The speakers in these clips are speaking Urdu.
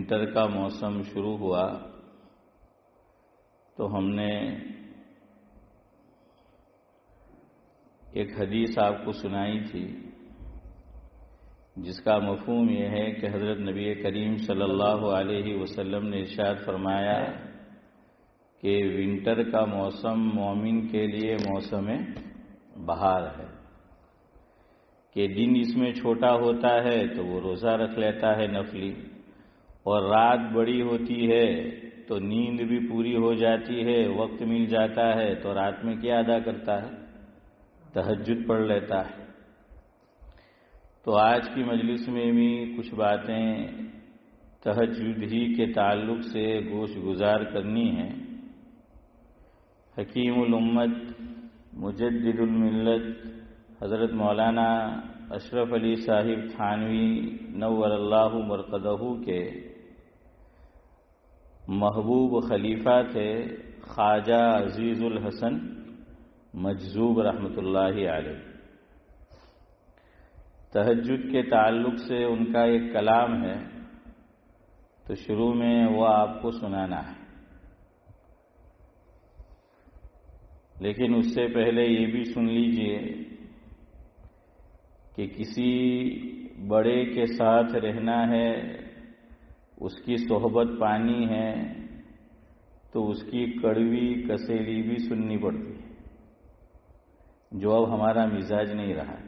ونٹر کا موسم شروع ہوا تو ہم نے ایک حدیث آپ کو سنائی تھی جس کا مفہوم یہ ہے کہ حضرت نبی کریم صلی اللہ علیہ وسلم نے ارشاد فرمایا کہ ونٹر کا موسم مومن کے لیے موسم بہار ہے، کہ دن اس میں چھوٹا ہوتا ہے تو وہ روزہ رکھ لیتا ہے نفلی، اور رات بڑی ہوتی ہے تو نیند بھی پوری ہو جاتی ہے، وقت مل جاتا ہے تو رات میں کیا ادا کرتا ہے؟ تہجد پڑھ لیتا ہے۔ تو آج کی مجلس میں بھی کچھ باتیں تہجد ہی کے تعلق سے گوش گزار کرنی ہیں۔ حکیم الامت مجدد الملت حضرت مولانا اشرف علی صاحب تھانوی نور اللہ مرقدہ کے محبوب خلیفہ تھے خواجہ عزیز الحسن مجذوب رحمۃ اللہ علیہ۔ تہجد کے تعلق سے ان کا ایک کلام ہے، تو شروع میں وہ آپ کو سنانا ہے، لیکن اس سے پہلے یہ بھی سن لیجئے کہ کسی بڑے کے ساتھ رہنا ہے، اس کی صحبت پانی ہے تو اس کی کڑوی کسیلی بھی سننی پڑتی ہے، جو اب ہمارا مزاج نہیں رہا۔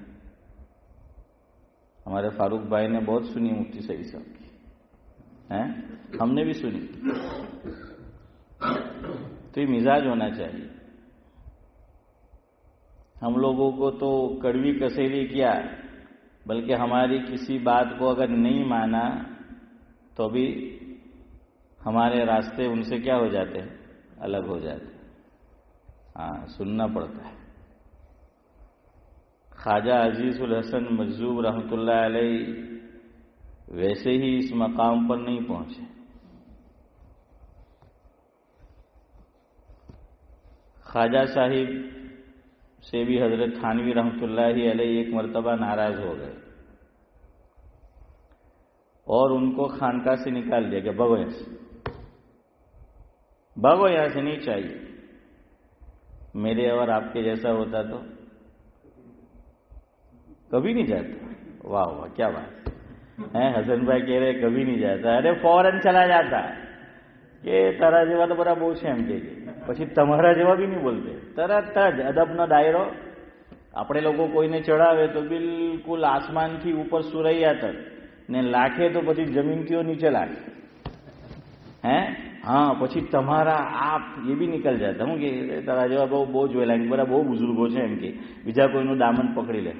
ہمارے فاروق بھائی نے بہت سنی مفتی سعید صاحب کی، ہم نے بھی سنی، تو یہ مزاج ہونا چاہیے۔ ہم لوگوں کو تو کڑوی کسیلی کیا، بلکہ ہماری کسی بات کو اگر نہیں مانا تو بھی ہمارے راستے ان سے کیا ہو جاتے ہیں؟ الگ ہو جاتے ہیں۔ سننا پڑتا ہے۔ خواجہ عزیز الحسن مجذوب رحمۃ اللہ علیہ ویسے ہی اس مقام پر نہیں پہنچے۔ خواجہ صاحب سے بھی حضرت تھانوی رحمۃ اللہ علیہ ایک مرتبہ ناراض ہو گئے اور ان کو خانقاہ سے نکال دیا کہ بھگو یہاں سے، بھگو یہاں سے، نہیں چاہیے۔ میرے اور آپ کے جیسا ہوتا تو کبھی نہیں جاتا۔ واہ واہ، کیا بات ہے، حسن بھائی کہہ رہے کبھی نہیں جاتا، ارے فوراً چلا جاتا ہے کہ તારા જેવા તો બરા બહુ છે એમ કે પછી તમારા જેવા બી નહીં બોલતે, તરત જ અદબનો દાયરો। આપણે લોકો કોઈને ચડાવે તો બિલકુલ આસમાનથી ઉપર સુરૈયા તક ને લાખે તો પછી જમીનથી નીચે લાખે, હા પછી તમારા આપ એ બી નિકલ જાતા। હું કે તારા જેવા બહુ જોયેલા, બધા બહુ બુઝુર્ગો છે એમ કે બીજા કોઈનું દામન પકડી લે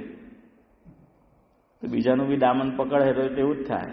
તો બીજાનું બી દામન પકડે તો તેવું જ થાય।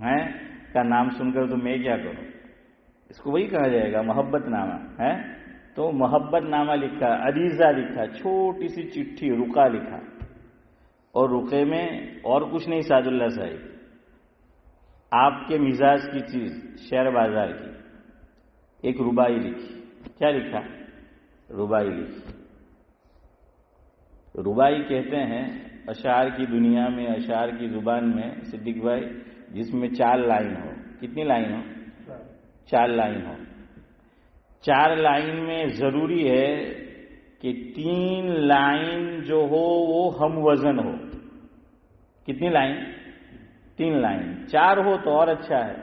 ہیں کا نام سن کر تو میں کیا کروں، اس کو وہی کہا جائے گا محبت نامہ ہے. تو محبت نامہ لکھا، عریضہ لکھا، چھوٹی سی چٹھی رقعہ لکھا، اور رقعے میں اور کچھ نہیں سعد اللہ صاحب، آپ کے مزاج کی چیز شیئر بازار کی ایک ربائی لکھی. کیا لکھا؟ ربائی لکھی. ربائی کہتے ہیں اشعار کی دنیا میں، اشعار کی زبان میں صدیق بھائی، جس میں 4 لائن ہو. کتنی لائن ہو؟ 4 لائن ہو. 4 لائن میں ضروری ہے کہ 3 لائن جو ہو وہ ہم وزن ہو. کتنی لائن؟ 3 لائن. 4 ہو تو اور اچھا ہے،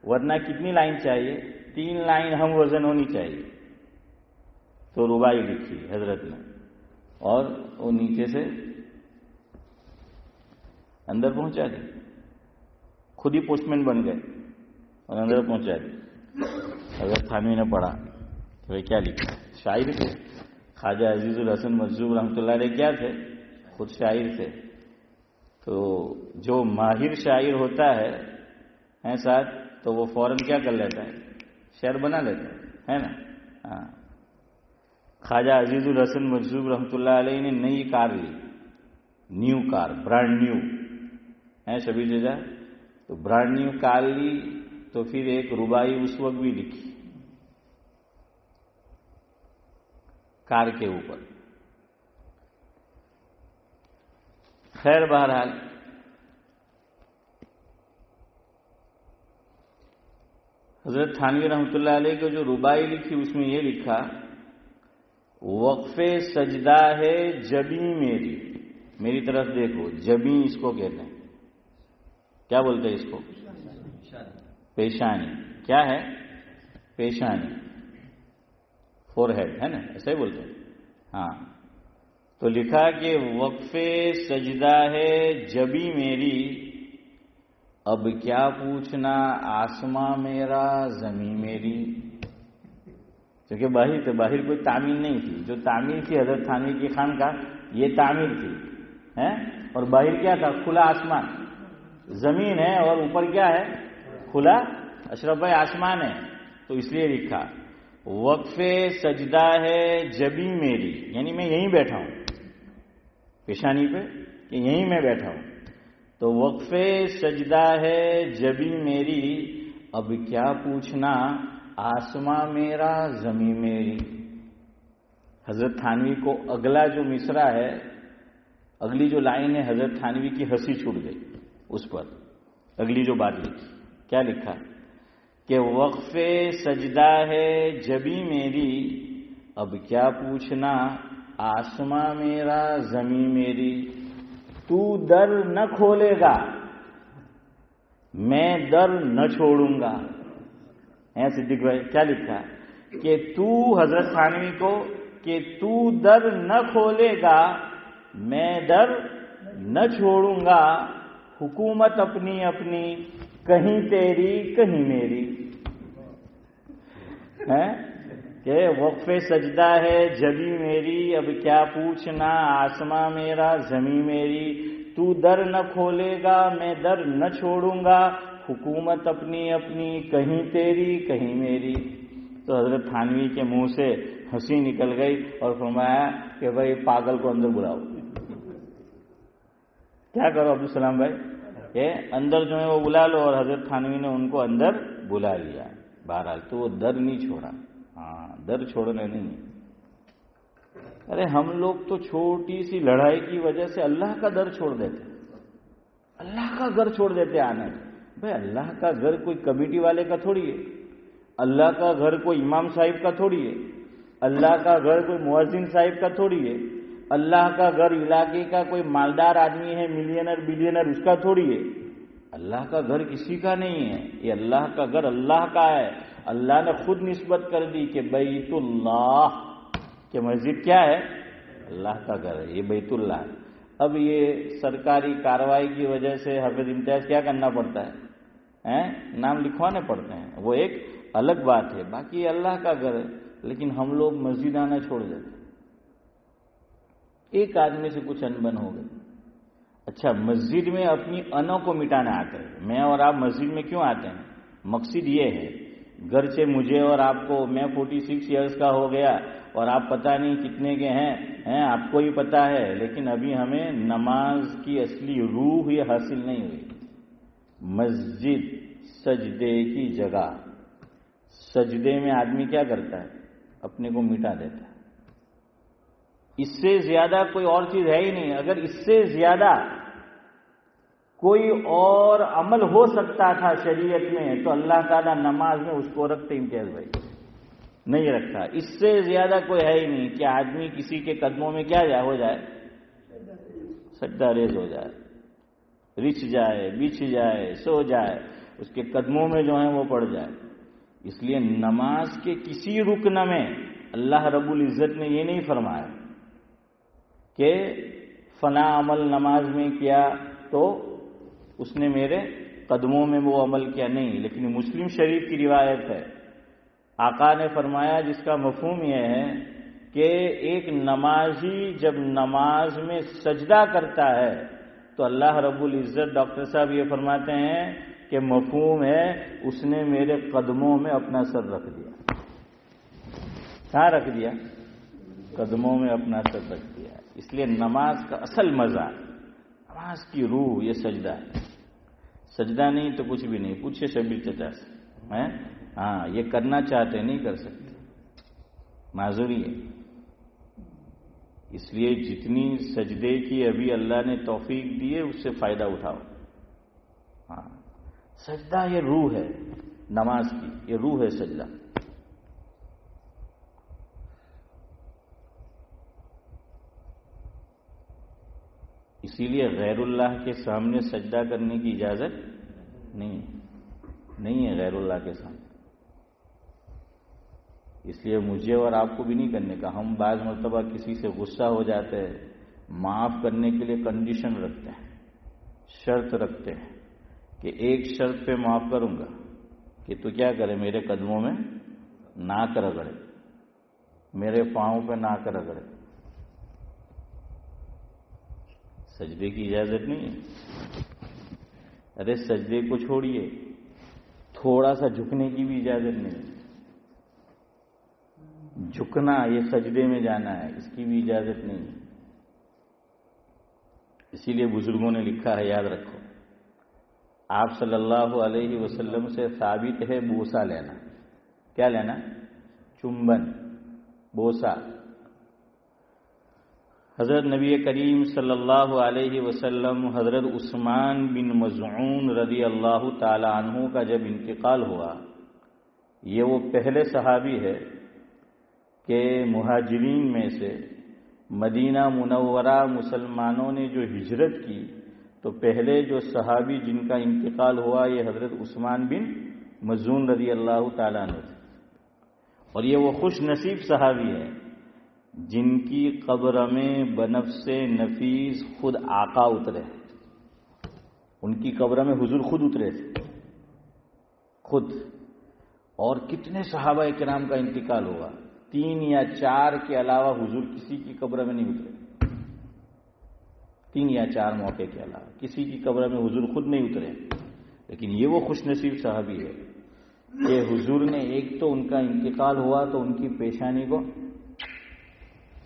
ورنہ کتنی لائن چاہیے؟ 3 لائن ہم وزن ہونی چاہیے. تو ربائی لکھی حضرت نے، اور وہ نیچے سے اندر پہنچا دی. خود ہی پوسٹ مین بن گئے اور اندر پہنچا دی. حضرت تھانوی نے پڑھا تو کیا لکھا؟ شاعر تھے خواجہ عزیز الحسن مجذوب رحمۃ اللہ علیہ. کیا تھے؟ خود شاعر تھے. تو جو ماہر شاعر ہوتا ہے ساتھ، تو وہ فوراً کیا کر لیتا ہے؟ شعر بنا لیتا ہے نا. ہاں، خواجہ عزیز الحسن مجذوب رحمۃ اللہ علیہ نے نئی کار لی، نیو کار، برانڈ نیو ہے شبیر جزا. تو برانڈ نیو کار لی تو پھر ایک ربائی اس وقت بھی لکھی کار کے اوپر. خیر بہرحال حضرت تھانوی رحمۃ اللہ علیہ کو جو ربائی لکھی اس میں یہ لکھا، وقف سجدہ ہے جبیں میری. میری طرف دیکھو، جبیں اس کو کہتے ہیں. کیا بولتے ہیں اس کو؟ پیشانی. کیا ہے؟ پیشانی، فور ہیڈ ہے نا، ایسا ہی بولتے ہیں. ہاں، تو لکھا کہ وقف سجدہ ہے جبیں میری، اب کیا پوچھنا آسماں میرا زمیں میری. کیونکہ باہر تھے، باہر کوئی تعمیر نہیں تھی. جو تعمیر تھی حضرت تھانوی کی خانقاہ، یہ تعمیر تھی ہے. اور باہر کیا تھا؟ کھلا آسمان. زمین ہے اور اوپر کیا ہے؟ کھلا اشرف بھائی آسمان ہے. تو اس لیے لکھا وقف سجدہ ہے جبیں میری، یعنی میں یہیں بیٹھا ہوں پیشانی پہ، کہ یہیں میں بیٹھا ہوں. تو وقف سجدہ ہے جبیں میری، اب کیا پوچھنا آسماں میرا زمیں میری. حضرت تھانوی کو اگلا جو مصرع ہے، اگلی جو لائن ہے، حضرت تھانوی کی ہنسی چھوٹ گئی اس پر. اگلی جو بات لکھی، کیا لکھا کہ وقف سجدہ ہے جبیں میری، اب کیا پوچھنا آسماں میرا زمیں میری. تو در نہ کھولے گا میں در نہ چھوڑوں گا. صدیق بھائی کیا لکھا کہ تو حضرت تھانوی کو، کہ تو در نہ کھولے گا میں در نہ چھوڑوں گا، حکومت اپنی اپنی کہیں تیری کہیں میری. کہ وقف سجدہ ہے جبیں میری، اب کیا پوچھنا آسماں میرا زمیں میری. تو در نہ کھولے گا میں در نہ چھوڑوں گا، حکومت اپنی اپنی کہیں تیری کہیں میری. تو حضرت تھانوی کے منہ سے ہنسی نکل گئی اور فرمایا کہ بھائی پاگل کو اندر بلاؤ. کیا کرو عبدالسلام بھائی، کہ اندر جو ہے وہ بلا لو. اور حضرت تھانوی نے ان کو اندر بلا لیا. بہرحال تو وہ در نہیں چھوڑا. ہاں، در چھوڑنے نہیں. ارے ہم لوگ تو چھوٹی سی لڑائی کی وجہ سے اللہ کا در چھوڑ دیتے، اللہ کا گھر چھوڑ دیتے آنے. بھائی اللہ کا گھر کوئی کمیٹی والے کا تھوڑی ہے، اللہ کا گھر کوئی امام صاحب کا تھوڑی ہے، اللہ کا گھر کوئی مؤذن صاحب کا تھوڑی ہے، اللہ کا گھر علاقے کا کوئی مالدار آدمی ہے ملینر بلینر اس کا تھوڑی ہے. اللہ کا گھر کسی کا نہیں ہے، یہ اللہ کا گھر اللہ کا ہے. اللہ نے خود نسبت کر دی کہ بیت اللہ، کہ مسجد کیا ہے؟ اللہ کا گھر ہے، یہ بیت اللہ ہے. اب یہ سرکاری کارروائی کی وجہ سے حافظ امتیاز کیا کرنا پڑتا ہے؟ نام لکھوانے پڑتے ہیں، وہ ایک الگ بات ہے. باقی اللہ کا گھر ہے، لیکن ہم لوگ مسجد آنا چھوڑ دیتے. ایک آدمی سے کچھ انبن ہو گئی، اچھا، مسجد میں اپنی انوں کو مٹانا آتا ہے. میں اور آپ مسجد میں کیوں آتے ہیں؟ مقصد یہ ہے، گرچہ مجھے اور آپ کو، میں 46 ایئرس کا ہو گیا اور آپ پتہ نہیں کتنے کے ہیں آپ کو ہی پتہ ہے، لیکن ابھی ہمیں نماز کی اصلی روح یہ حاصل نہیں ہوئی. مسجد سجدے کی جگہ. سجدے میں آدمی کیا کرتا ہے؟ اپنے کو مٹا دیتا ہے. اس سے زیادہ کوئی اور چیز ہے ہی نہیں. اگر اس سے زیادہ کوئی اور عمل ہو سکتا تھا شریعت میں تو اللہ تعالیٰ نماز میں اس کو رکھتے. امتیاز بھائی نہیں رکھا. اس سے زیادہ کوئی ہے ہی نہیں کہ آدمی کسی کے قدموں میں کیا ہو جائے، سجدہ ریز ہو جائے، رچ جائے، بچھ جائے، سو جائے، اس کے قدموں میں جو ہیں وہ پڑ جائے. اس لیے نماز کے کسی رکن میں اللہ رب العزت نے یہ نہیں فرمایا کہ فلاں عمل نماز میں کیا تو اس نے میرے قدموں میں وہ عمل کیا. نہیں، لیکن مسلم شریف کی روایت ہے، آقا نے فرمایا جس کا مفہوم یہ ہے کہ ایک نمازی جب نماز میں سجدہ کرتا ہے تو اللہ رب العزت، ڈاکٹر صاحب یہ فرماتے ہیں کہ مفہوم ہے اس نے میرے قدموں میں اپنا سر رکھ دیا. کہاں رکھ دیا؟ قدموں میں اپنا سر رکھ دیا. اس لیے نماز کا اصل مزہ، نماز کی روح یہ سجدہ ہے. سجدہ نہیں تو کچھ بھی نہیں. پوچھے شبیر چچا سے، ہاں یہ کرنا چاہتے نہیں کر سکتے، معذوری ہے. اس لیے جتنی سجدے کی ابھی اللہ نے توفیق دی ہے اس سے فائدہ اٹھاؤ. ہاں، سجدہ یہ روح ہے نماز کی، یہ روح ہے سجدہ. اسی لیے غیر اللہ کے سامنے سجدہ کرنے کی اجازت نہیں ہے غیر اللہ کے سامنے. اس لیے مجھے اور آپ کو بھی نہیں کرنے کا. ہم بعض مرتبہ کسی سے غصہ ہو جاتے ہیں، معاف کرنے کے لیے کنڈیشن رکھتے ہیں، شرط رکھتے ہیں کہ ایک شرط پہ معاف کروں گا کہ تو کیا کرے، میرے قدموں میں ناک رگڑے، میرے پاؤں پہ ناک رگڑے. سجدے کی اجازت نہیں ہے. ارے سجدے کو چھوڑیے، تھوڑا سا جھکنے کی بھی اجازت نہیں ہے. جھکنا، یہ سجدے میں جانا ہے، اس کی بھی اجازت نہیں ہے. اسی لیے بزرگوں نے لکھا ہے، یاد رکھو، آپ صلی اللہ علیہ وسلم سے ثابت ہے بوسہ لینا. کیا لینا؟ چمبن، بوسہ. حضرت نبی کریم صلی اللہ علیہ وسلم، حضرت عثمان بن مظعون رضی اللہ تعالی عنہ کا جب انتقال ہوا، یہ وہ پہلے صحابی ہے کہ مہاجرین میں سے مدینہ منورہ مسلمانوں نے جو ہجرت کی تو پہلے جو صحابی جن کا انتقال ہوا یہ حضرت عثمان بن مظعون رضی اللہ تعالیٰ عنہ تھے. اور یہ وہ خوش نصیب صحابی ہے جن کی قبر میں بنفس نفیس خود آقا اترے. ان کی قبر میں حضور خود اترے تھے، خود. اور کتنے صحابہ کرام کا انتقال ہوا، 3 یا 4 کے علاوہ حضور کسی کی قبر میں نہیں اترے. 3 یا 4 موقع کے علاوہ کسی کی قبر میں حضور خود نہیں اترے. لیکن یہ وہ خوش نصیب صحابی ہے کہ حضور نے ایک تو ان کا انتقال ہوا تو ان کی پیشانی کو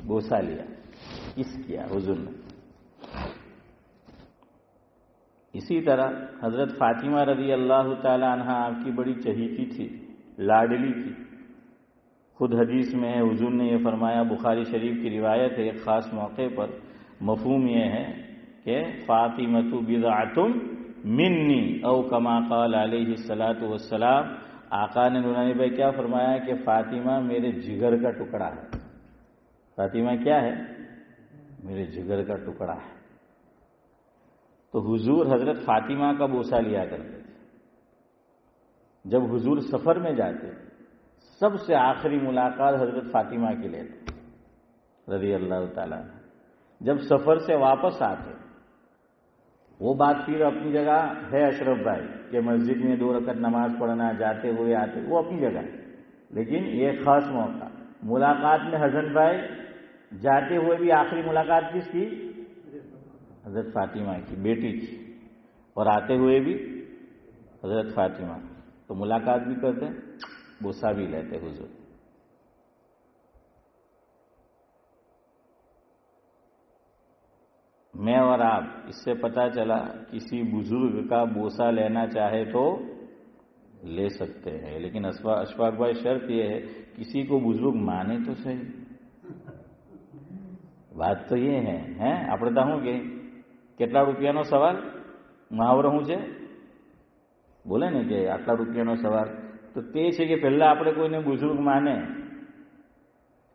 بوسہ لیا. کس کیا؟ حضور نے. اسی طرح حضرت فاطمہ رضی اللہ تعالی عنہا آپ کی بڑی چہیتی تھی، لاڈلی تھی. خود حدیث میں ہے، حضور نے یہ فرمایا، بخاری شریف کی روایت ہے، ایک خاص موقع پر مفہوم یہ ہے کہ فاطمۃ بضعۃ منی او کما قال علیہ الصلاۃ والسلام. آقا نے نورانی بھائی کیا فرمایا کہ فاطمہ میرے جگر کا ٹکڑا ہے. فاطمہ کیا ہے؟ میرے جگر کا ٹکڑا ہے. تو حضور حضرت فاطمہ کا بوسہ لیا کرتے تھے. جب حضور سفر میں جاتے سب سے آخری ملاقات حضرت فاطمہ کے لیے رضی اللہ تعالیٰ. جب سفر سے واپس آتے، وہ بات پھر اپنی جگہ ہے اشرف بھائی کہ مسجد میں 2 رکعت نماز پڑھنا، جاتے ہوئے آتے، وہ اپنی جگہ ہے. لیکن یہ خاص موقع ملاقات میں حسن بھائی جاتے ہوئے بھی آخری ملاقات کس کی؟ حضرت فاطمہ کی بیٹی تھی، اور آتے ہوئے بھی حضرت فاطمہ، تو ملاقات بھی کرتے، بوسہ بھی لیتے حضور۔ میں اور آپ، اس سے پتہ چلا کسی بزرگ کا بوسہ لینا چاہے تو لے سکتے ہیں، لیکن اشفاق بھائی شرط یہ ہے کسی کو بزرگ مانے تو صحیح۔ વાત તો એ હે હે આપણે તો શું કે કેટલા રૂપિયાનો સવાલ મહાવરો શું છે બોલે ને કે આટલા રૂપિયાનો સવાલ, તો તે છે કે પહેલા આપણે કોઈને બુઝુર્ગ માને,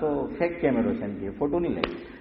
તો ફેક કેમેરો છે, એમ કે ફોટો નહીં લે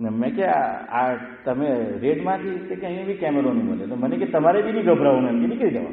ને। મેં કે આ તમે રેડમાંથી કે અહીંયા બી કેમેરો નહીં મળે, તો મને કે તમારે બી નહીં ગભરાવું, એમ કે નીકળી જવા।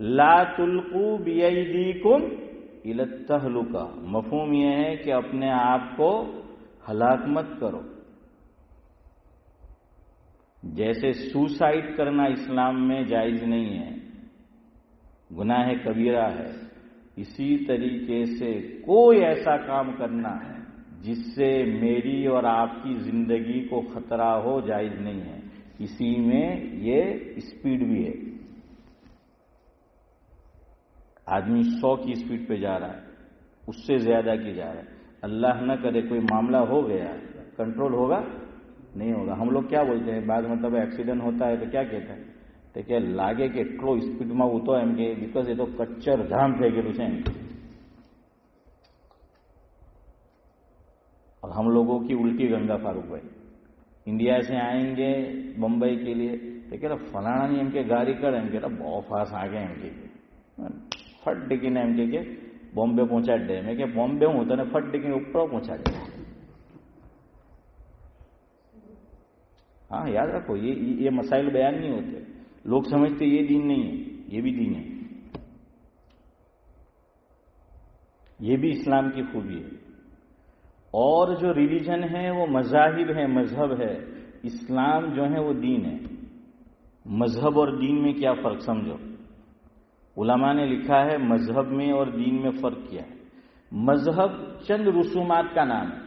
لا تلقوا بیدیکم الی التہلکہ، مفہوم یہ ہے کہ اپنے آپ کو ہلاک مت کرو. جیسے سوسائڈ کرنا اسلام میں جائز نہیں ہے، گناہ کبیرہ ہے، اسی طریقے سے کوئی ایسا کام کرنا ہے جس سے میری اور آپ کی زندگی کو خطرہ ہو جائز نہیں ہے. اسی میں یہ اسپیڈ بھی ہے. آدمی 100 کی اسپیڈ پہ جا رہا ہے، اس سے زیادہ کی جا رہا ہے. اللہ نہ کرے کوئی معاملہ ہو گیا، کنٹرول ہوگا نہیں ہوگا. ہم لوگ کیا بولتے ہیں بعض مطلب ایکسیڈنٹ ہوتا ہے تو کیا کہتے ہیں کہ લાગે કે એટલો સ્પીડમાં ઉતો એમ કે બીકોઝ એ તો કચ્ચર ધામ થઈ ગયેલું છે એમ. اور ہم لوگوں کی الٹی گنگا فاروق بھائی انڈیا سے آئیں گے بمبئی کے لیے تو کہہ رہا فلانا نہیں ایم کے گاڑی کر ایم کہ بہت فاسٹ آگے ایم کے ફટ ડીકીને એમ કે બોમ્બે પહોંચાડી દે. મેં કે બોમ્બે હું તને ફટ ડીકીને ઉપર પહોંચાડી દે. ہاں یاد رکھو یہ مسائل بیان نہیں ہوتے. لوگ سمجھتے یہ دین نہیں ہے، یہ بھی دین ہے، یہ بھی اسلام کی خوبی ہے. اور جو ریلیجن ہے وہ مذاہب ہے، مذہب ہے. اسلام جو ہے وہ دین ہے. مذہب اور دین میں کیا فرق سمجھو. علماء نے لکھا ہے مذہب میں اور دین میں فرق کیا ہے. مذہب چند رسومات کا نام ہے.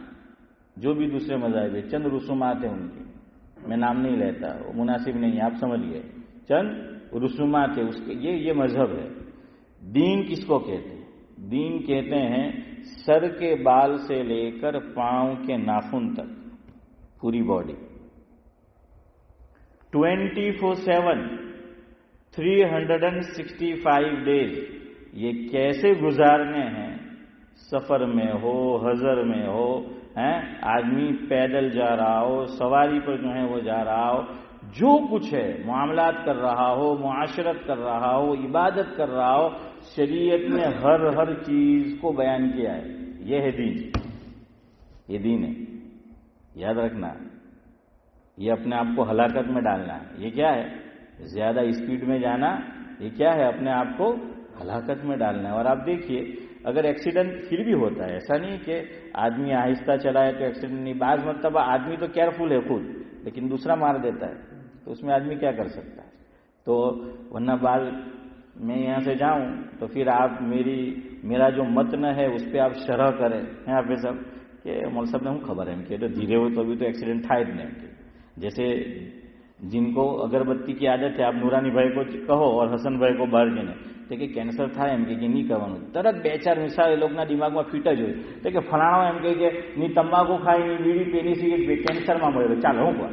جو بھی دوسرے مذاہب ہے چند رسومات ہیں ان کی، میں نام نہیں لیتا، وہ مناسب نہیں ہے، آپ سمجھ گئے. چند رسومات ہے اس کے، یہ مذہب ہے. دین کس کو کہتے ہیں؟ دین کہتے ہیں سر کے بال سے لے کر پاؤں کے ناخن تک پوری باڈی 24/7 365 ڈیز یہ کیسے گزارنے ہیں. سفر میں ہو، حضر میں ہو، آدمی پیدل جا رہا ہو، سواری پر جو ہے وہ جا رہا ہو، جو کچھ ہے معاملات کر رہا ہو، معاشرت کر رہا ہو، عبادت کر رہا ہو، شریعت نے ہر چیز کو بیان کیا ہے. یہ ہے دین. یہ دین ہے. یاد رکھنا، یہ اپنے آپ کو ہلاکت میں ڈالنا ہے. یہ کیا ہے؟ زیادہ اسپیڈ میں جانا. یہ کیا ہے؟ اپنے آپ کو ہلاکت میں ڈالنا ہے. اور آپ دیکھیے اگر ایکسیڈنٹ پھر بھی ہوتا ہے، ایسا نہیں کہ آدمی آہستہ چلائے تو ایکسیڈنٹ نہیں. بعض مرتبہ آدمی تو کیئرفل ہے خود، لیکن دوسرا مار دیتا ہے، تو اس میں آدمی کیا کر سکتا ہے. تو ورنہ بعض میں یہاں سے جاؤں تو پھر آپ میرا جو متن ہے اس پہ آپ شرح کریں یہاں پہ سب کہ مول صاحب نے ہوں خبر ہے کہ دھیرے ہو تو ابھی تو ایکسیڈنٹ تھا જ નહીં. جیسے جن کو اگربتی کی عادت ہے آپ نورانی بھائی کو کہو اور حسن بھائی کو બહાર જઈને તો કે કેન્સર થાય એમ કે નહીં કરવાનું, તરત 2-4 મિસાલ એ લોકોના દિમાગમાં ફીટ જ હોય. તો કે ફલાણો એમ કે ની તંબાકુ ખાઈ ની બીડી પી ની સિગરેટ કેન્સરમાં મળ્યો. ચાલો હું કહું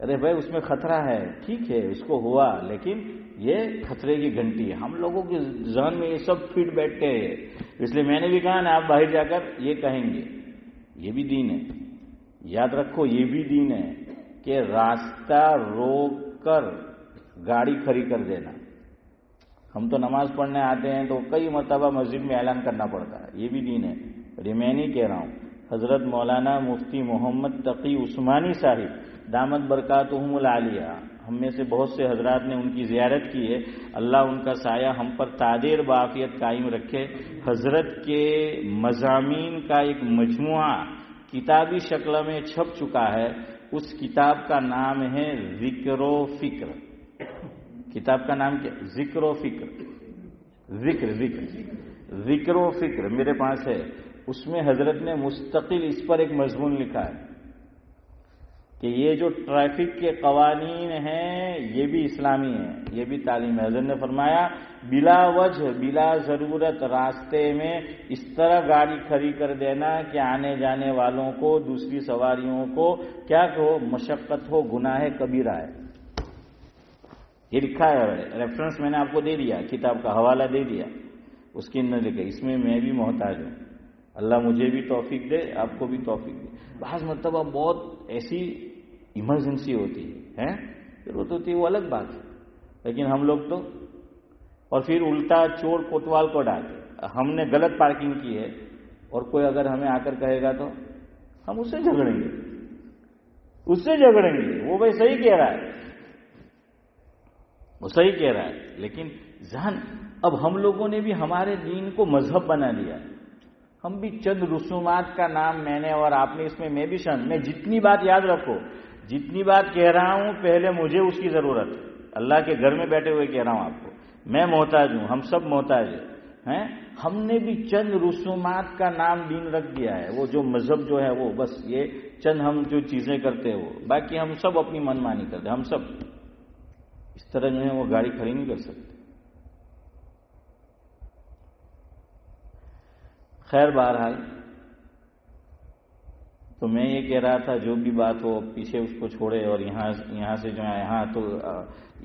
ارے بھائی اس میں خطرہ ہے، ٹھیک ہے اس کو ہوا، لیکن یہ خطرے کی گھنٹی ہے. ہم لوگوں کے ذہن میں یہ سب فٹ بیٹھتے ہیں. اس لیے میں نے بھی کہا نا آپ باہر جا کر یہ کہیں گے یہ بھی دین ہے. یاد رکھو یہ بھی دین ہے کہ راستہ روک کر گاڑی کھڑی کر دینا. ہم تو نماز پڑھنے آتے ہیں تو کئی مرتبہ مسجد میں اعلان کرنا پڑتا ہے، یہ بھی دین ہے. اور یہ میں نہیں کہہ رہا ہوں، حضرت مولانا مفتی محمد تقی عثمانی صاحب دامت برکاتہم العالیہ، ہم میں سے بہت سے حضرات نے ان کی زیارت کی ہے. اللہ ان کا سایہ ہم پر تادیر بعافیت قائم رکھے. حضرت کے مضامین کا ایک مجموعہ کتابی شکل میں چھپ چکا ہے. اس کتاب کا نام ہے ذکر و فکر. کتاب کا نام کیا؟ ذکر و فکر. ذکر و فکر میرے پاس ہے. اس میں حضرت نے مستقل اس پر ایک مضمون لکھا ہے کہ یہ جو ٹریفک کے قوانین ہیں یہ بھی اسلامی ہیں، یہ بھی تعلیم ہے. حضرت نے فرمایا بلا وجہ بلا ضرورت راستے میں اس طرح گاڑی کھڑی کر دینا کہ آنے جانے والوں کو، دوسری سواریوں کو کیا ہو، مشقت ہو، گناہ کبیرہ ہے. یہ لکھا ہے، ریفرنس میں نے آپ کو دے دیا، کتاب کا حوالہ دے دیا، اس کے اندر لکھا. اس میں میں بھی محتاج ہوں. اللہ مجھے بھی توفیق دے، آپ کو بھی توفیق دے. بعض مرتبہ بہت ایسی ایمرجنسی ہوتی ہے، ضرورت ہوتی ہے، وہ الگ بات ہے. لیکن ہم لوگ تو اور پھر الٹا چور کوتوال کو ڈالتے. ہم نے غلط پارکنگ کی ہے اور کوئی اگر ہمیں آ کر کہے گا تو ہم اس سے جھگڑیں گے. وہ بھائی صحیح کہہ رہا ہے، وہ صحیح کہہ رہا ہے، لیکن ذہن اب ہم لوگوں نے بھی ہمارے دین کو مذہب بنا لیا، ہم بھی چند رسومات کا نام میں نے اور آپ نے اس میں بھی شامل، میں جتنی بات یاد رکھو، جتنی بات کہہ رہا ہوں پہلے مجھے اس کی ضرورت ہے، اللہ کے گھر میں بیٹھے ہوئے کہہ رہا ہوں آپ کو، میں محتاج ہوں، ہم سب محتاج ہیں، ہم نے بھی چند رسومات کا نام دین رکھ دیا ہے، وہ جو مذہب جو ہے وہ بس یہ چند ہم جو چیزیں کرتے ہیں وہ، باقی ہم سب اپنی من مانی کرتے ہیں، ہم سب اس طرح جو ہے وہ گاڑی کھڑی نہیں کر سکتے۔ خیر بہرحال تو میں یہ کہہ رہا تھا جو بھی بات ہو پیچھے اس کو چھوڑے، اور یہاں سے جو ہے یہاں تو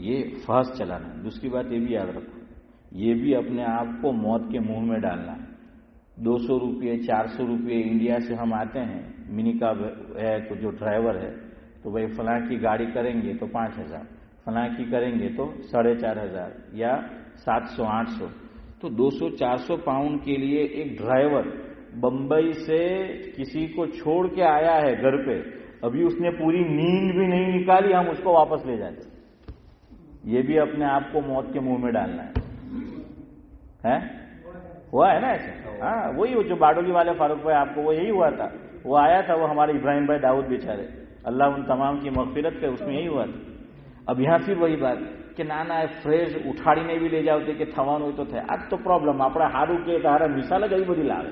یہ فحش چلانا ہے۔ دوسری بات یہ بھی یاد رکھو، یہ بھی اپنے آپ کو موت کے منہ میں ڈالنا ہے۔ 200 روپئے 400 روپئے انڈیا سے ہم آتے ہیں، منی کا ہے تو جو ڈرائیور ہے تو بھائی فلاں کی گاڑی کریں گے تو 5000، فلاں کی کریں گے تو 4500 یا 700 800، تو 200 400 پاؤنڈ کے لیے ایک ڈرائیور بمبئی سے کسی کو چھوڑ کے آیا ہے گھر پہ، ابھی اس نے پوری نیند بھی نہیں نکالی، ہم اس کو واپس لے جاتے۔ یہ بھی اپنے آپ کو موت کے منہ میں ڈالنا ہے، ہوا ہے نا ایسے؟ ہاں، وہی جو باڈولی والے فاروق بھائی آپ کو وہ یہی ہوا تھا، وہ آیا تھا، وہ ہمارے ابراہیم بھائی داؤد بیچارے، اللہ ان تمام کی مغفرت کرے، اس میں یہی ہوا تھا۔ اب یہاں پھر وہی بات کہ નાના ફ્રેજ ઉઠાડીને બી લઈ જાવ કે થવાનું હોય તો થાય। આ તો પ્રોબ્લેમ આપણા હારું કે તારા મિસાલ જ એવી બધી લાવે,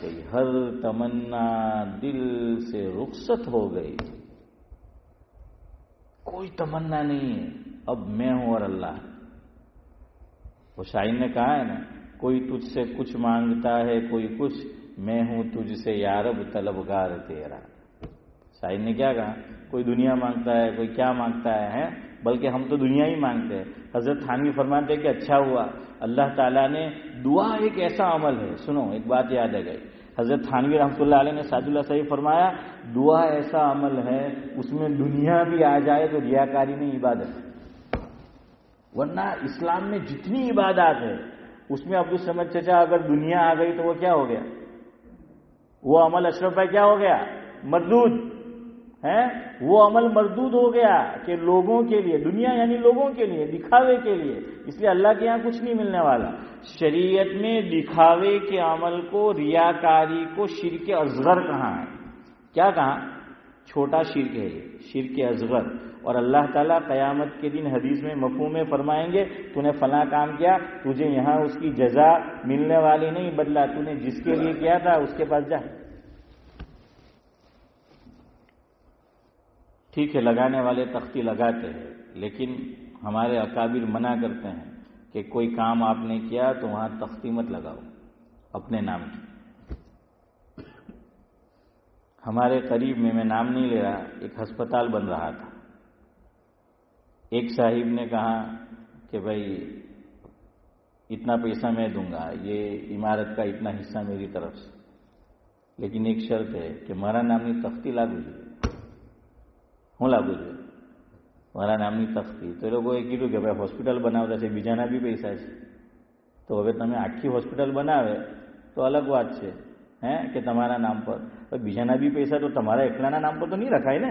کہی، ہر تمنا دل سے رخصت ہو گئی، کوئی تمنا نہیں ہے، اب میں ہوں اور اللہ۔ وہ شاعر نے کہا ہے نا، کوئی تجھ سے کچھ مانگتا ہے کوئی کچھ، میں ہوں تجھ سے یا رب طلبگار تیرا۔ شاعر نے کیا کہا، کوئی دنیا مانگتا ہے کوئی کیا مانگتا ہے، بلکہ ہم تو دنیا ہی مانگتے ہیں۔ حضرت تھانوی فرماتے ہیں کہ اچھا ہوا اللہ تعالیٰ نے، دعا ایک ایسا عمل ہے، سنو ایک بات یاد ہے گئی، حضرت تھانوی رحمۃ اللہ علیہ نے سعد اللہ صحیح فرمایا، دعا ایسا عمل ہے اس میں دنیا بھی آ جائے تو ریاکاری نہیں، عبادت ہے۔ ورنہ اسلام میں جتنی عبادات ہے اس میں عبدالصمد چچا اگر دنیا آ گئی تو وہ کیا ہو گیا، وہ عمل اشرف بھائی کیا ہو گیا، مردود ہے، وہ عمل مردود ہو گیا کہ لوگوں کے لیے، دنیا یعنی لوگوں کے لیے، دکھاوے کے لیے، اس لیے اللہ کے یہاں کچھ نہیں ملنے والا۔ شریعت میں دکھاوے کے عمل کو، ریاکاری کو شرک اصغر کہاں ہے، کیا کہا، چھوٹا شرک ہے یہ، شرک اصغر۔ اور اللہ تعالیٰ قیامت کے دن حدیث میں مفہوم میں فرمائیں گے، تو نے فلاں کام کیا، تجھے یہاں اس کی جزا ملنے والی نہیں، بدلہ تو نے جس کے لیے کیا تھا اس کے پاس جا۔ ٹھیک ہے لگانے والے تختی لگاتے ہیں، لیکن ہمارے اکابر منع کرتے ہیں کہ کوئی کام آپ نے کیا تو وہاں تختی مت لگاؤ اپنے نام کی۔ ہمارے قریب میں نام نہیں لے رہا، ایک ہسپتال بن رہا تھا، ایک صاحب نے کہا کہ بھائی اتنا پیسہ میں دوں گا، یہ عمارت کا اتنا حصہ میری طرف سے، لیکن ایک شرط ہے کہ مارا نامنی تختی લાગુ જોઈએ، હું લાગુ જોઈએ મારા નામની તખતી। તો એ લોકોએ કીધું કે ભાઈ હોસ્પિટલ બનાવતા છે, બીજાના બી પૈસા છે, તો હવે તમે આખી હોસ્પિટલ બનાવે તો અલગ વાત છે કે તમારા નામ પર, બીજાના બી પૈસા તો તમારા એકલાના નામ પર તો નહીં રખાય ને,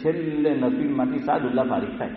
છેલ્લે નફીલમાંથી સાદુલ્લાહ ફારિગ થાય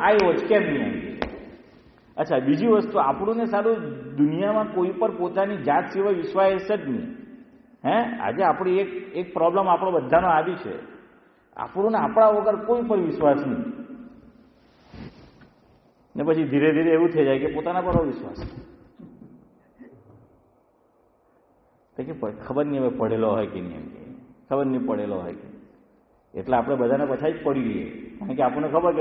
આવ્યો જ કેમ નહીં આવી। અચ્છા બીજી વસ્તુ, આપણને સારું દુનિયામાં કોઈ પર પોતાની જાત સિવાય વિશ્વાસ જ નહીં। આજે આપણી એક પ્રોબ્લેમ આપણો બધાનો આવી છે, આપણને આપણા વગર કોઈ પર વિશ્વાસ નહીં, ને પછી ધીરે ધીરે એવું થઈ જાય કે પોતાના પર વિશ્વાસ, તો કે ખબર નહીં હવે પડેલો હોય કે નહીં, ખબર નહીં પડેલો હોય કે, એટલે આપણે બધાને પછાઈ જ પડી રહીએ, કારણ કે આપણને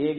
1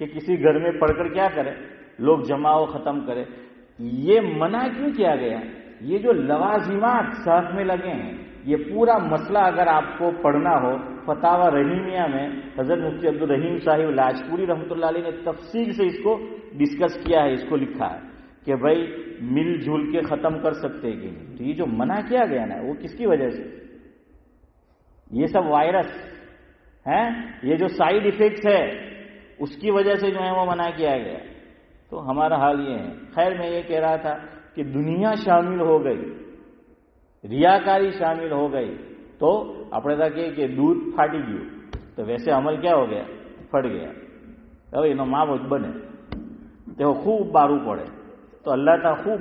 کہ کسی گھر میں پڑھ کر کیا کرے، لوگ جمع ہو ختم کرے. یہ منع کیوں کیا گیا؟ یہ جو لوازمات صحف میں لگے ہیں، یہ پورا مسئلہ اگر آپ کو پڑھنا ہو فتاوی رحیمیہ میں حضرت مفتی عبدالرحیم صاحب لاجپوری رحمۃ اللہ علیہ نے تفصیل سے اس کو ڈسکس کیا ہے، اس کو لکھا ہے کہ بھائی مل جل کے ختم کر سکتے کہ نہیں. تو یہ جو منع کیا گیا نا وہ کس کی وجہ سے؟ یہ سب وائرس ہیں، یہ جو سائیڈ ایفیکٹس ہے اس کی وجہ سے جو ہے وہ منع کیا گیا. تو ہمارا حال یہ ہے. خیر میں یہ کہہ رہا تھا کہ دنیا شامل ہو گئی، ریاکاری شامل ہو گئی تو આપણે તા કે દૂધ ફાટી ગયું તો વૈસે અમલ ક્યાં હો ગયા? ફટ ગયા. હવે એનો માવો જ બને તેઓ ખૂબ બારું પડે તો અલ્લાહ તા ખૂબ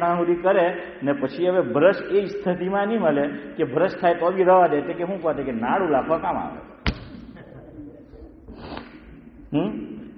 ત્યાં સુધી કરે ને પછી હવે બ્રશ એ સ્થિતિમાં નહીં મળે કે બ્રશ થાય તો બી રવા દે કે શું કહે કે નાડું લાખવા કામ આવે.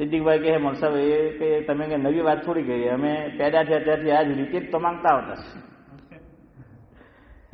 સિદ્દીકભાઈ કહે મોલ સાહેબ એ કે તમે કે નવી વાત થોડી કરી, અમે પેદા થયા ત્યારથી આજ રીતે તો માંગતા હોતા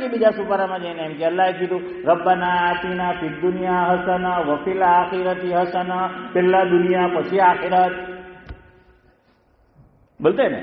કે બીજા સુપારામાં જઈને એમ કે અલ્લાહે કીધું રબ્બના આતિના ફિદ દુનિયા હસના વફિલ આખિરતી હસના. પહેલા દુનિયા પછી આખિરત બોલતે ને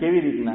કેવી રીતના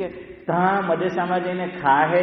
કે ત્યાં મદેસામાં જઈને ખાહે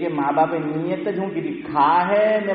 કે મા બાપે નિયત જ શું કીધી, ખાહે ને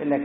એટલે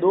2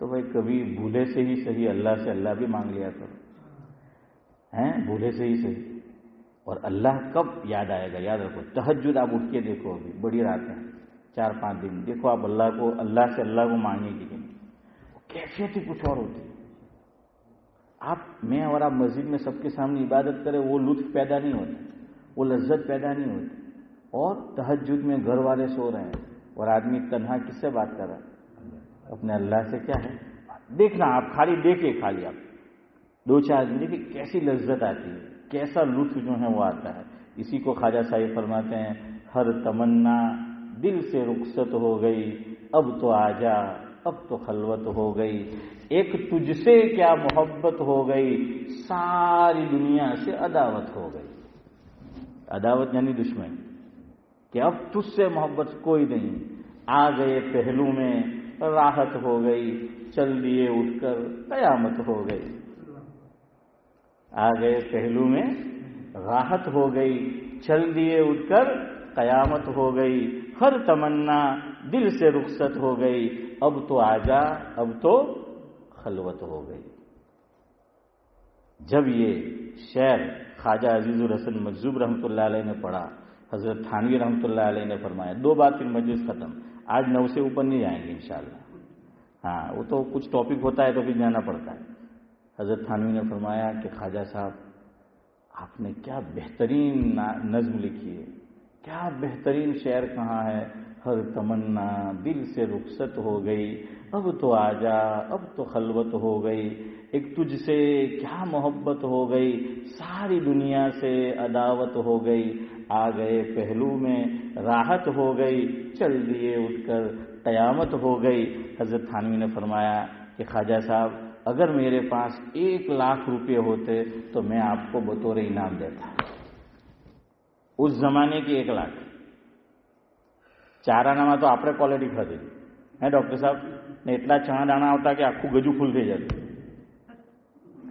تو بھائی کبھی بھولے سے ہی صحیح اللہ سے اللہ بھی مانگ لیا کرو، ہیں بھولے سے ہی صحیح. اور اللہ کب یاد آئے گا؟ یاد رکھو، تہجد آپ اٹھ کے دیکھو، ابھی بڑی راتیں 4-5 دن دیکھو آپ اللہ سے اللہ کو مانگنے کی دن کیفیت ہی کچھ اور ہوتی ہے. میں اور آپ مسجد میں سب کے سامنے عبادت کریں، وہ لطف پیدا نہیں ہوتا، وہ لذت پیدا نہیں ہوتی. اور تہجد میں گھر والے سو رہے ہیں اور آدمی تنہا کس سے بات کر رہا ہے؟ اپنے اللہ سے. کیا ہے دیکھنا، آپ خالی دیکھیں، خالی آپ 2-4 دن دیکھیں کیسی لذت آتی ہے، کیسا لطف جو ہے وہ آتا ہے. اسی کو خواجہ صاحب فرماتے ہیں، ہر تمنا دل سے رخصت ہو گئی، اب تو آجا اب تو خلوت ہو گئی، ایک تجھ سے کیا محبت ہو گئی، ساری دنیا سے عداوت ہو گئی. عداوت یعنی دشمن، کہ اب تجھ سے محبت کوئی نہیں. آ گئے پہلو میں راحت ہو گئی، چل دیے اٹھ کر قیامت ہو گئی. آ گئے پہلو میں راحت ہو گئی، چل دیے اٹھ کر قیامت ہو گئی، ہر تمنا دل سے رخصت ہو گئی، اب تو آجا اب تو خلوت ہو گئی. جب یہ شعر خواجہ عزیز الحسن مجذوب رحمۃ اللہ علیہ نے پڑھا، حضرت تھانوی رحمۃ اللہ علیہ نے فرمایا 2 بار پھر مجلس ختم. آج 9 سے اوپر نہیں جائیں گے انشاءاللہ. ہاں وہ تو کچھ ٹاپک ہوتا ہے تو پھر جانا پڑتا ہے. حضرت تھانوی نے فرمایا کہ خواجہ صاحب آپ نے کیا بہترین نظم لکھی ہے، کیا بہترین شعر کہاں ہے. ہر تمنا دل سے رخصت ہو گئی، اب تو آجا اب تو خلوت ہو گئی، ایک تجھ سے کیا محبت ہو گئی، ساری دنیا سے عداوت ہو گئی. آ گئے پہلو میں راحت ہو گئی، چل دیے اٹھ کر قیامت ہو گئی. حضرت تھانوی نے فرمایا کہ خواجہ صاحب اگر میرے پاس 1,00,000 روپے ہوتے تو میں آپ کو بطور انعام دیتا. اس زمانے کی 1,00,000 ચારાનામાં તો આપણે ક્વોલિટી ખાધી હે ડૉક્ટર સાહેબ ને એટલા ચણા દાણા આવતા કે આખું ગજુ ફૂલ થઈ જતું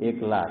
1,00,000.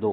2.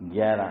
11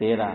13.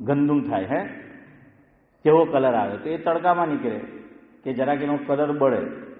ગંદુમ થાય હે, કેવો કલર આવે તો એ તડકામાં નીકળે કે જરાક એનો કલર બળે,